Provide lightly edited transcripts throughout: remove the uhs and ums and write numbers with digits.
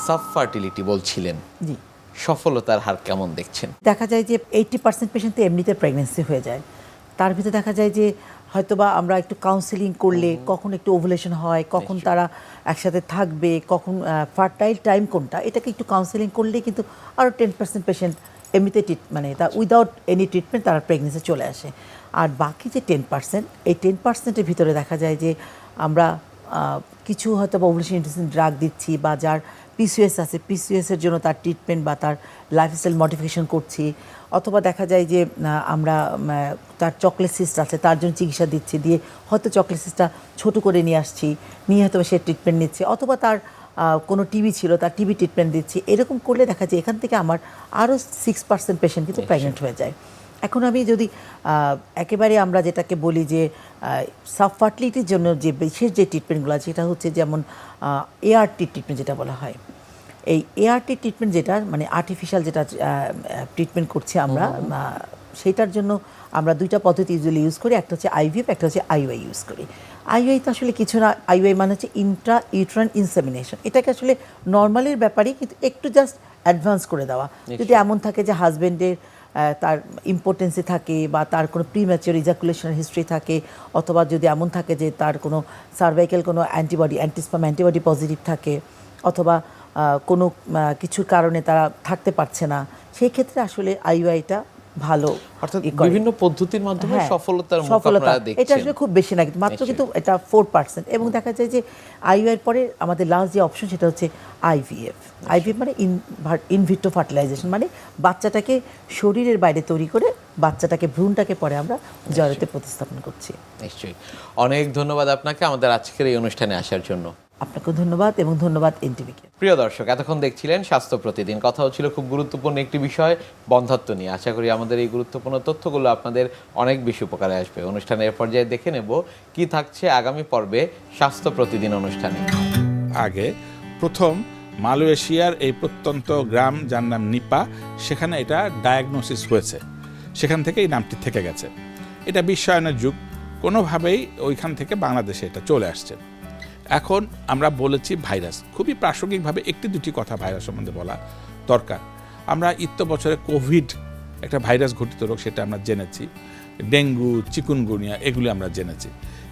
Subfertility বলছিলেন, জি, সফলতার হার কেমন দেখছেন? দেখা যায় যে 80% পেশেন্ট তো এমনিতে প্রেগনেন্সি হয়ে যায়। তার ভিতরে দেখা যায় যে হয়তোবা আমরা একটু কাউন্সেলিং করলে কখন একটু ওভুলেশন হয়, কখন তারা একসাথে থাকবে, কখন ফার্টাইল টাইম কোনটা, এটাকে একটু কাউন্সেলিং করলেই কিন্তু আরও 10% পেশেন্ট এমনিতে মানে তা উইদাউট এনি ট্রিটমেন্ট তারা প্রেগনেন্সি চলে আসে। আর বাকি যে 10%, এই 10%-এর ভিতরে দেখা যায় যে আমরা কিছু হয়তো বা ওভুলেশন ইন্ডিউসিং ড্রাগ দিচ্ছি, বা যার পিসিওএস আছে পিসিওএসের জন্য তার ট্রিটমেন্ট বা তার লাইফস্টাইল মডিফিকেশন করছি, অথবা দেখা যায় যে আমরা তার চকলেট সিস্ট আছে তার জন্য চিকিৎসা দিচ্ছি, দিয়ে হয়তো চকলেট সিস্টটা ছোটো করে নিয়ে আসছি, নিয়ে হয়তো সে ট্রিটমেন্ট নিচ্ছে, অথবা তার কোনো টিবি ছিল তার টিবি ট্রিটমেন্ট দিচ্ছি। এরকম করলে দেখা যায় এখান থেকে আমার আরও 6% পেশেন্ট কিন্তু প্রেগনেন্ট হয়ে যায়। এখন আমি যদি একেবারে আমরা যেটাকে বলি যে সাবফার্টিলিটির জন্য যে বিশেষ যে ট্রিটমেন্টগুলো আছে, সেটা হচ্ছে যেমন এআরটি ট্রিটমেন্ট যেটা বলা হয়। এই এআরটি ট্রিটমেন্ট যেটা মানে আর্টিফিশিয়াল যেটা ট্রিটমেন্ট করছি আমরা, সেইটার জন্য আমরা দুইটা পদ্ধতি ইউজুয়ালি ইউজ করি, একটা হচ্ছে আইভিএফ, একটা হচ্ছে আইওআই ইউজ করি। আইওআই তো আসলে কিছু না, আইওআই মানে হচ্ছে ইন্ট্রা ইউট্রাইন ইনসেমিনেশন। এটাকে আসলে নর্মালের ব্যাপারই কিন্তু একটু জাস্ট অ্যাডভান্স করে দেওয়া। যদি এমন থাকে যে হাজব্যান্ডের তার ইম্পোর্টেন্সি থাকে, বা তার কোনো প্রিম্যাচিওর ইজাকুলেশন হিস্ট্রি থাকে, অথবা যদি এমন থাকে যে তার কোনো সার্ভাইকাল কোনো অ্যান্টিস্পার্ম অ্যান্টিবডি পজিটিভ থাকে, অথবা কোনো কিছুর কারণে তারা থাকতে পারছে না, সেই ক্ষেত্রে আসলে আইওআইটা ভালো। অর্থাৎ বিভিন্ন পদ্ধতির মাধ্যমে সফলতার মুখ আপনারা দেখছেন। এটা আসলে খুব বেশি না, মাত্র কিন্তু এটা 4%। এবং দেখা যায় যে আইওআইয়ের পরে আমাদের লাস্ট যে অপশন সেটা হচ্ছে আইভিএফ। আইভিএফ মানে ইনভিট্রো ফার্টিলাইজেশন, মানে বাচ্চাটাকে শরীরের বাইরে তৈরি করে বাচ্চাটাকে ভ্রূণটাকে পরে আমরা জরায়ুতে প্রতিস্থাপন করছি। নিশ্চয়ই। অনেক ধন্যবাদ আপনাকে আমাদের আজকের এই অনুষ্ঠানে আসার জন্য। আপনাকেও ধন্যবাদ, এবং ধন্যবাদ এনটিভিকে। প্রিয় দর্শক, এতক্ষণ দেখছিলেন স্বাস্থ্য প্রতিদিন। কথা হচ্ছিল খুব গুরুত্বপূর্ণ একটি বিষয়, বন্ধ্যাত্ব নিয়ে। আশা করি আমাদের এই গুরুত্বপূর্ণ তথ্যগুলো আপনাদের অনেক বেশি উপকারে আসবে। অনুষ্ঠানের পর্যায়ে দেখে নেব কি থাকছে আগামী পর্বে স্বাস্থ্য প্রতিদিন অনুষ্ঠানে। আগে প্রথম মালয়েশিয়ার এই প্রত্যন্ত গ্রাম যার নাম নিপা, সেখানে এটা ডায়াগনোসিস হয়েছে, সেখান থেকে এই নামটি থেকে গেছে। এটা বিশ্বায়নের যুগ, কোনোভাবেই ওইখান থেকে বাংলাদেশে এটা চলে আসছে। এখন আমরা বলেছি ভাইরাস, খুবই প্রাসঙ্গিকভাবে একটি দুটি কথা ভাইরাস সম্বন্ধে বলা দরকার। আমরা বছরে কোভিড একটা ভাইরাস ঘটিত রোগ, সেটা আমরা জেনেছি। ডেঙ্গু, চিকুনগুনিয়া এগুলি আমরা জেনেছি,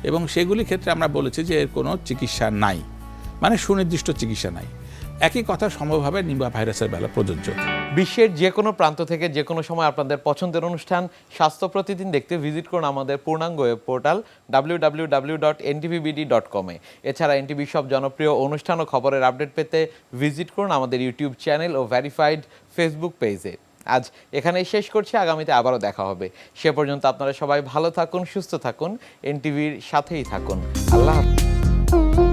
এবং সেগুলির ক্ষেত্রে আমরা বলেছি যে এর কোনো চিকিৎসা নাই, মানে সুনির্দিষ্ট চিকিৎসা নাই। একই কথা সম্ভবভাবে নিপা ভাইরাসের বেলা প্রযোজ্য। বিশ্বের যে কোনো প্রান্ত থেকে যে কোনো সময় আপনাদের পছন্দের অনুষ্ঠান স্বাস্থ্য প্রতিদিন দেখতে ভিজিট করুন আমাদের পূর্ণাঙ্গ ওয়েব পোর্টাল www.ntvbd.com-এ। এছাড়া এনটিভি সব জনপ্রিয় অনুষ্ঠান ও খবরের আপডেট পেতে ভিজিট করুন আমাদের ইউটিউব চ্যানেল ও ভেরিফাইড ফেসবুক পেজে। আজ এখানেই শেষ করছি, আগামীতে আবারও দেখা হবে। সে পর্যন্ত আপনারা সবাই ভালো থাকুন, সুস্থ থাকুন, এনটিভির সাথেই থাকুন। আল্লাহ হাফেজ।